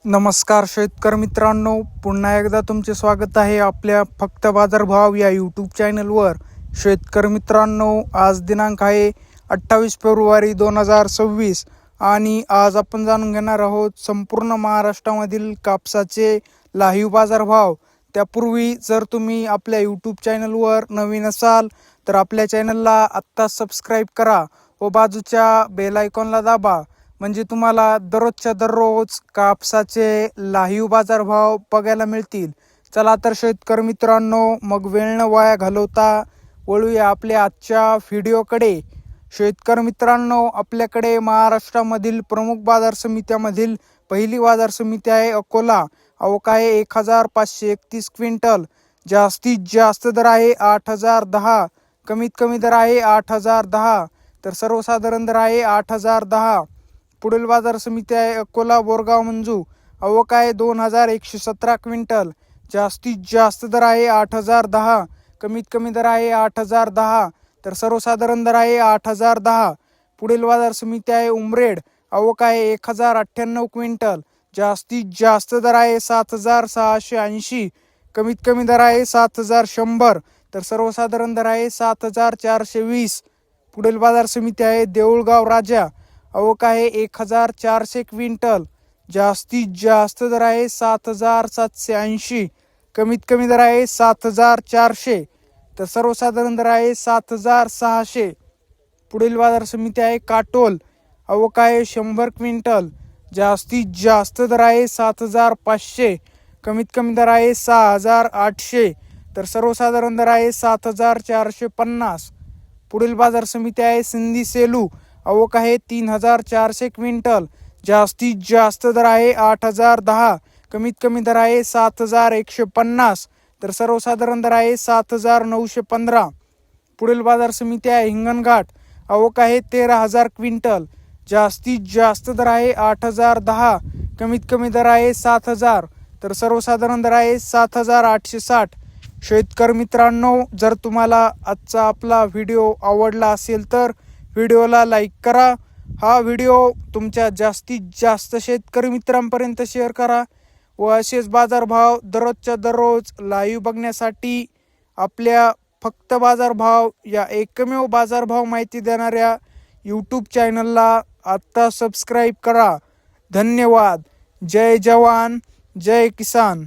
नमस्कार शेतकरी मित्रांनो, पुन्हा एकदा तुमचे स्वागत आहे आपल्या फक्त बाजारभाव या यूट्यूब चॅनलवर. शेतकरी मित्रांनो, आज दिनांक आहे 28 फेब्रुवारी 2026 आणि आज आपण जाणून घेणार आहोत संपूर्ण महाराष्ट्रामधील कापसाचे लाईव्ह बाजारभाव. त्यापूर्वी जर तुम्ही आपल्या यूट्यूब चॅनलवर नवीन असाल तर आपल्या चॅनलला आत्ता सबस्क्राईब करा व बाजूच्या बेल आयकॉनला दाबा, म्हणजे तुम्हाला दररोजच्या दररोज कापसाचे लाईव्ह बाजारभाव बघायला मिळतील. चला तर शेतकरी मित्रांनो, मग वेळ न वाया घालवता वळूया आपल्या आजच्या व्हिडिओकडे. शेतकरी मित्रांनो, आपल्याकडे महाराष्ट्रामधील प्रमुख बाजार समित्यामधील पहिली बाजार समिती आहे अकोला. आवक आहे 1531 क्विंटल. जास्तीत जास्त दर आहे 8010, कमीत कमी दर आहे 8010, तर सर्वसाधारण दर आहे 8010. पुढील बाजार समिती आहे अकोला बोरगाव मंजू. आवक आहे 2117 क्विंटल. जास्तीत जास्त दर आहे 8010, कमीत कमी दर आहे 8010, तर सर्वसाधारण दर आहे 8010. पुढील बाजार समिती आहे उमरेड. आवक आहे 1098 क्विंटल. जास्तीत जास्त दर आहे 7680, कमीत कमी दर आहे 7100, तर सर्वसाधारण दर आहे 7420. पुढील बाजार समिती आहे देऊळगाव राजा. आवक आहे 1400 क्विंटल. जास्तीत जास्त दर आहे 7780, कमीत कमी दर आहे 7400, तर सर्वसाधारण दर आहे 7600. पुढील बाजार समिती आहे काटोल. आवक आहे 100 क्विंटल. जास्तीत जास्त दर आहे 7500, कमीत कमी दर आहे 6800, तर सर्वसाधारण दर आहे 7450. पुढील बाजार समिती आहे सिंधी सेलू. आवक आहे 3400 क्विंटल. जास्तीत जास्त दर आहे 8010, कमीत कमी दर आहे 7150, तर सर्वसाधारण दर आहे 7915. पुढील बाजार समिती आहे हिंगणघाट. आवक आहे 13000 क्विंटल. जास्तीत जास्त दर आहे 8010, कमीत कमी दर आहे 7000, तर सर्वसाधारण दर आहे 7860. शेतकरी मित्रांनो, जर तुम्हाला आजचा आपला व्हिडिओ आवडला असेल तर व्हिडिओला लाईक करा. हा व्हिडिओ तुमच्या जास्तीत जास्त शेतकरी मित्रांपर्यंत शेअर करा व असेच बाजारभाव दररोजच्या दररोज लाईव्ह बघण्यासाठी आपल्या फक्त बाजारभाव या एकमेव बाजारभाव माहिती देणाऱ्या यूट्यूब चॅनलला आत्ता सबस्क्राईब करा. धन्यवाद. जय जवान, जय किसान.